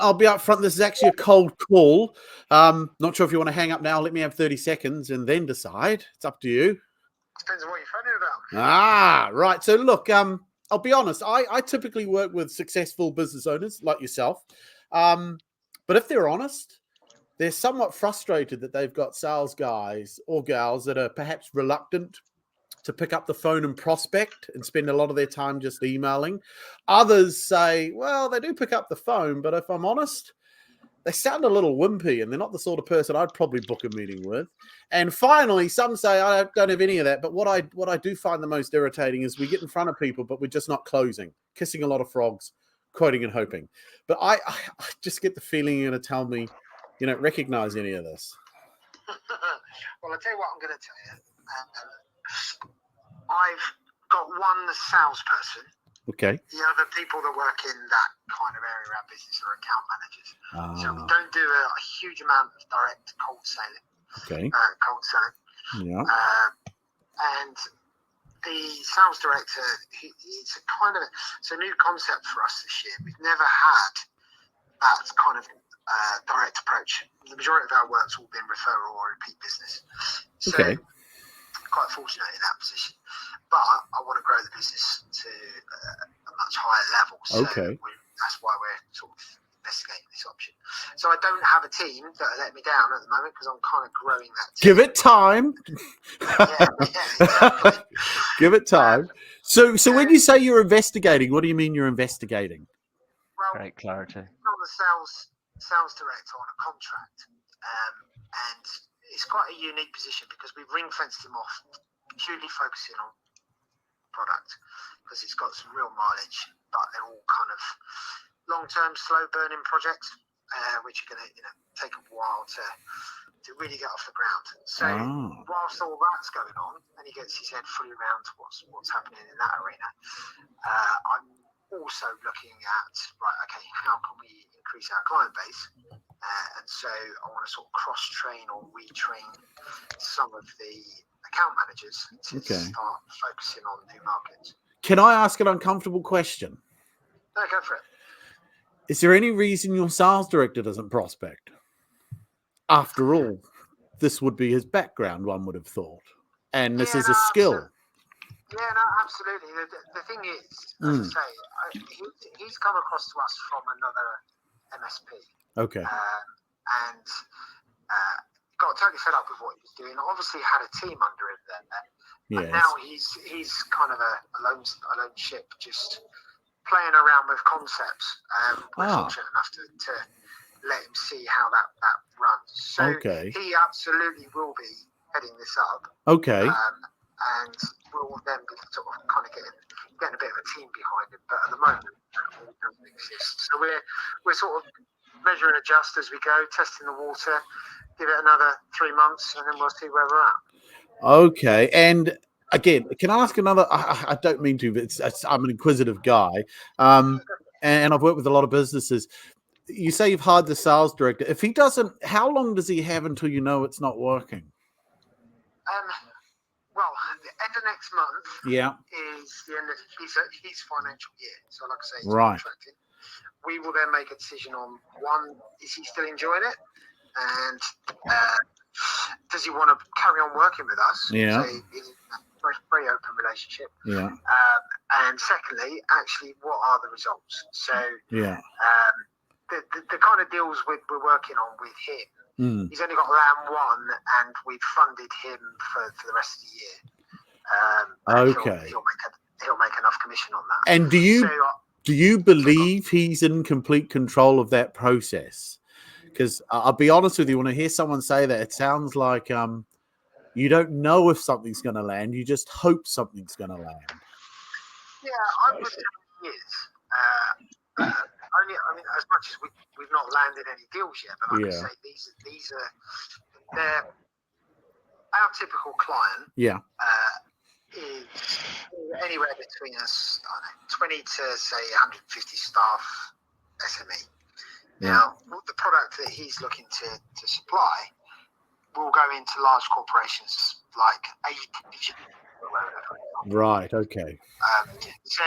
I'll be up front. This is actually a cold call. Not sure if you want to hang up now. Let me have 30 seconds and then decide. It's up to you. Depends on what you're phoning about. Right. So look, I'll be honest. I typically work with successful business owners like yourself. But if they're honest, they're somewhat frustrated that they've got sales guys or gals that are perhaps reluctant to pick up the phone and prospect and spend a lot of their time just emailing. Others say, well, they do pick up the phone, but if I'm honest, they sound a little wimpy and they're not the sort of person I'd probably book a meeting with. And finally, some say I don't have any of that. But what I do find the most irritating is we get in front of people, but we're just not closing, kissing a lot of frogs, quoting and hoping. But I just get the feeling you're going to tell me you don't recognize any of this. Well, I'll tell you what I'm going to tell you. I've got one salesperson. Okay. The other people that work in that kind of area of our business are account managers. So we don't do a huge amount of direct cold selling. Okay. Cold selling. Yeah. And the sales director, it's a new concept for us this year. We've never had that kind of direct approach. The majority of our work's all been referral or repeat business. So okay. Quite fortunate in that position. But I want to grow the business to a much higher level. So that's why we're sort of investigating this option. So I don't have a team that are letting me down at the moment because I'm kind of growing that team. Give it time. Exactly. Give it time. So when you say you're investigating, what do you mean you're investigating? Well, great clarity. I'm the sales director on a contract, and it's quite a unique position because we've ring-fenced him off, purely focusing on product because it's got some real mileage, but they're all kind of long-term, slow-burning projects, which are going to take a while to really get off the ground. So whilst all that's going on, and he gets his head fully around what's happening in that arena, I'm also looking at how can we increase our client base, and so I want to sort of cross-train or retrain some of the account managers to start focusing on new markets. Can I ask an uncomfortable question? No, go for it. Is there any reason your sales director doesn't prospect? After all, this would be his background, one would have thought. And this is a skill. Yeah, no, absolutely. The thing is, as I say, he's come across to us from another MSP. Okay. And got totally fed up with what he was doing. Obviously had a team under him there. Yes. And now he's kind of a lone ship, just playing around with concepts. We're fortunate enough to let him see how that runs. So he absolutely will be heading this up. Okay. And we'll then be sort of kind of getting a bit of a team behind him. But at the moment, that really doesn't exist. So we're sort of measure and adjust as we go, testing the water. Give it another 3 months, and then we'll see where we're at. Okay. And again, can I ask another? I don't mean to, but I'm an inquisitive guy, and I've worked with a lot of businesses. You say you've hired the sales director. If he doesn't, how long does he have until you know it's not working? Well, the end of next month is the end of his financial year. So, like I say, he's contracted. We will then make a decision on one: is he still enjoying it? And does he want to carry on working with us? Yeah. So it's a very open relationship. Yeah. And secondly, actually, what are the results? So the kind of deals we're working on with him, he's only got round one, and we've funded him for the rest of the year. He'll make enough commission on that. And do you believe he's in complete control of that process? Because I'll be honest with you, when I hear someone say that, it sounds like you don't know if something's going to land. You just hope something's going to land. Yeah, I would say he is. As much as we've not landed any deals yet, but like I say, these they're our typical client. Yeah. Is anywhere between us, 20 to say 150 staff SME. Now, the product that he's looking to supply will go into large corporations like AEG or wherever. Right, okay. So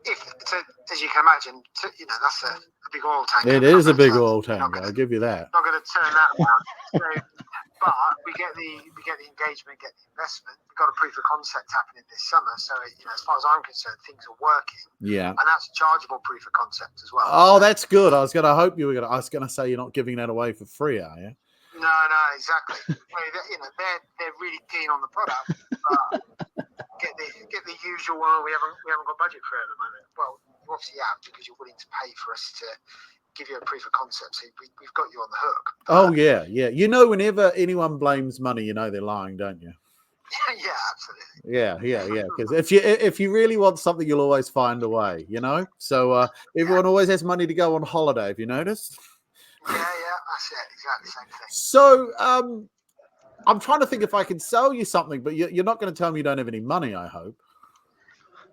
as you can imagine, that's a big oil tank. It is a big oil tank. I'll give you that. Not going to turn that around. But we get the engagement, get the investment. We've got a proof of concept happening this summer. So as far as I'm concerned, things are working. Yeah. And that's a chargeable proof of concept as well. Oh, that's good. I was going to say you're not giving that away for free, are you? No, exactly. They're really keen on the product, but get the usual. We haven't got budget for it at the moment. Well, you obviously have, because you're willing to pay for us to give you a proof of concept. So we've got you on the hook. Oh yeah. Whenever anyone blames money, they're lying, don't you? Yeah, absolutely. Yeah. Because if you really want something, you'll always find a way. So everyone always has money to go on holiday. Have you noticed? Yeah, that's it. Exactly the same thing. So I'm trying to think if I can sell you something, but you're not going to tell me you don't have any money, I hope.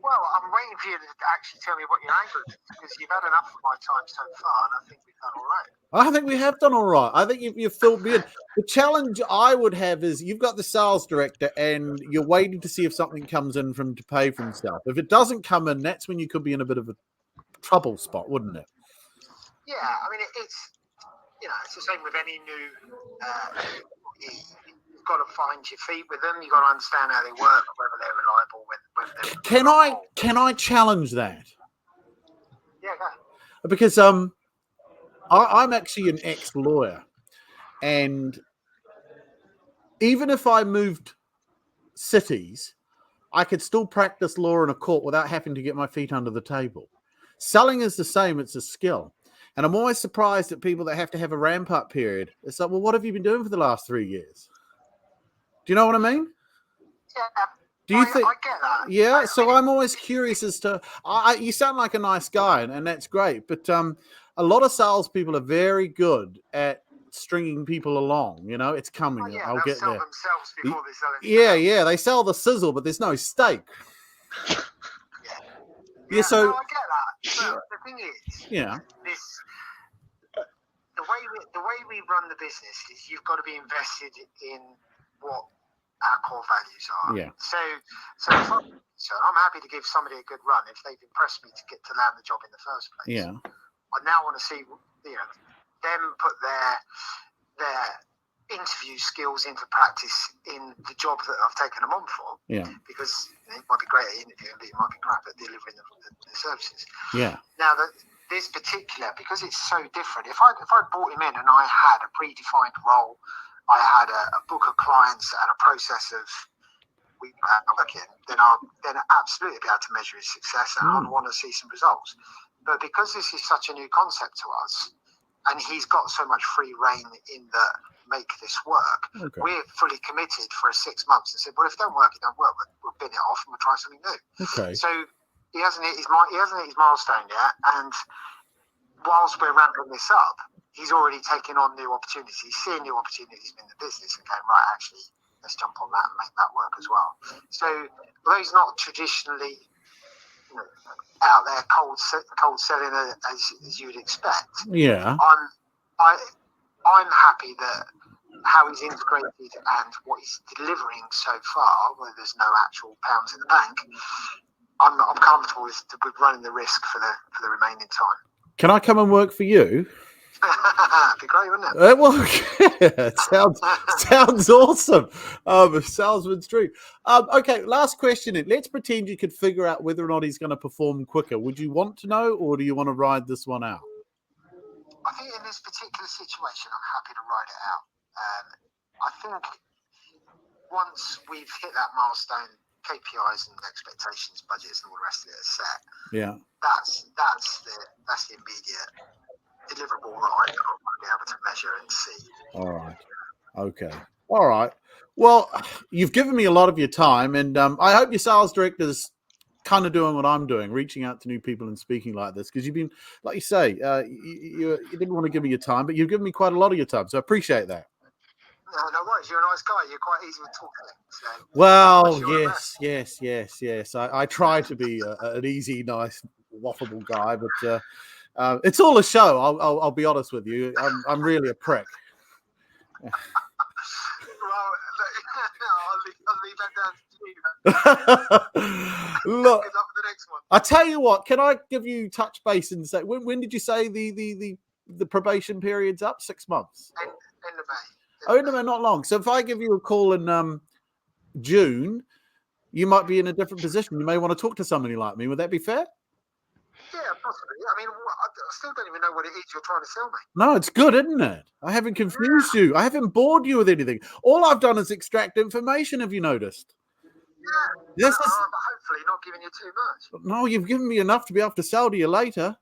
Well, I'm waiting for you to actually tell me what your angle is, because you've had enough of my time so far, and I think we've done all right. I think we have done all right. I think you've filled me in. The challenge I would have is you've got the sales director and you're waiting to see if something comes in for him to pay for himself. If it doesn't come in, that's when you could be in a bit of a trouble spot, wouldn't it? Yeah, I mean, it's the same with any new employee. You've got to find your feet with them. You've got to understand how they work, whether they're reliable, whether they're Can I challenge that? Yeah, go. Because I'm actually an ex-lawyer, and even if I moved cities, I could still practice law in a court without having to get my feet under the table. Selling is the same. It's a skill. And I'm always surprised at people that have to have a ramp-up period. It's like, well, what have you been doing for the last 3 years? Do you know what I mean? Yeah. Do you think? I get that. Yeah. So I'm always curious as to. You sound like a nice guy, and that's great. But a lot of salespeople are very good at stringing people along. It's coming. I'll get sell there. themselves before they sell it. Yeah. They sell the sizzle, but there's no steak. Yeah. So no, I get that. But the thing is, the way we run the business is you've got to be invested in what our core values are. Yeah. So I'm happy to give somebody a good run if they've impressed me to get to land the job in the first place. Yeah. I now want to see them put their interview skills into practice in the job that I've taken them on for. Yeah. Because it might be great at interviewing, but it might be crap at delivering the services. Yeah. Now this particular, because it's so different. If I brought him in and I had a predefined role, I had a book of clients and a process of working, then I'd absolutely be able to measure his success, and I'd want to see some results. But because this is such a new concept to us, and he's got so much free reign in the make this work, we're fully committed for 6 months and said, well, if it don't work, it don't work. We'll bin it off and we'll try something new. Okay. So he hasn't hit his milestone yet, and whilst we're ramping this up, he's already taken on new opportunities, seeing new opportunities in the business and going, right, actually, let's jump on that and make that work as well. So although he's not traditionally out there cold selling as you would expect, I'm happy that how he's integrated and what he's delivering so far, where there's no actual pounds in the bank, I'm comfortable with running the risk for the remaining time. Can I come and work for you? That'd be great, wouldn't it? Well, it sounds awesome. Salesman's dream. Okay, last question. Let's pretend you could figure out whether or not he's going to perform quicker. Would you want to know, or do you want to ride this one out? I think in this particular situation, I'm happy to ride it out. I think once we've hit that milestone, KPIs and expectations, budgets, and all the rest of it is set. Yeah, that's the immediate deliverable that I'm going to be able to measure and see. All right. Okay. All right. Well, you've given me a lot of your time, and I hope your sales director's kind of doing what I'm doing, reaching out to new people and speaking like this, because you've been, like you say, you didn't want to give me your time, but you've given me quite a lot of your time, so I appreciate that. No worries. You're a nice guy. You're quite easy to talk to. So Well, yes. I try to be an easy, nice, waffable guy, but it's all a show. I'll be honest with you. I'm really a prick. Well, I'll leave that down to you. Look, Good luck with the next one. I tell you what, can I give you touch base and say when did you say the probation period's up? 6 months. End of May. Oh, no, not long. So if I give you a call in June, you might be in a different position. You may want to talk to somebody like me. Would that be fair? Yeah, possibly. I mean, I still don't even know what it is you're trying to sell me. No, it's good, isn't it? I haven't confused you. I haven't bored you with anything. All I've done is extract information. Have you noticed? Yeah. This is... But hopefully not giving you too much. No, you've given me enough to be able to sell to you later.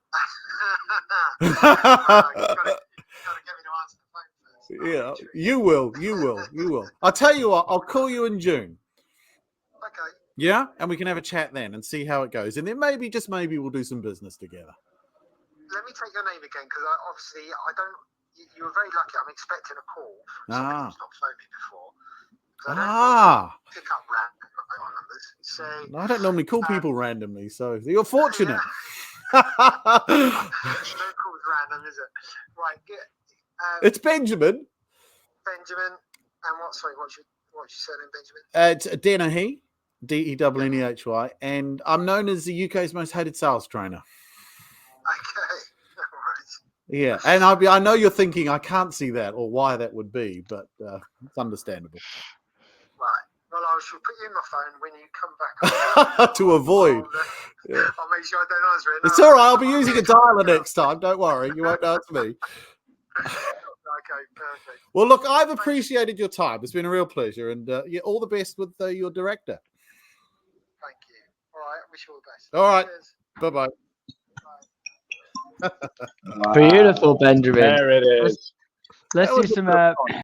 You've got to get me to answer the phone first. Yeah, you will. I'll tell you what, I'll call you in June. Okay. Yeah, and we can have a chat then and see how it goes. And then maybe, just maybe, we'll do some business together. Let me take your name again, because I don't. You were very lucky. I'm expecting a call from somebody who's not phoned me before. I don't pick up random numbers. So I don't normally call people randomly, so you're fortunate. No calls random, is it? Right. It's Benjamin. Benjamin, and what's your surname, Benjamin? It's Dennehy, Dennehy, and I'm known as the UK's most hated sales trainer. Okay, no worries. Yeah, and I know you're thinking I can't see that or why that would be, but it's understandable. Right. Well, I shall put you in my phone when you come back. To avoid. I'll make sure I don't answer it. It's all right. I'll be using a dialer next time. Don't worry. You won't answer me. Okay, perfect. Well, look, I've appreciated your time. It's been a real pleasure. And all the best with your director. Thank you. All right. Wish you all the best. All right. Cheers. Bye-bye. Beautiful, Benjamin. There it is. Let's do some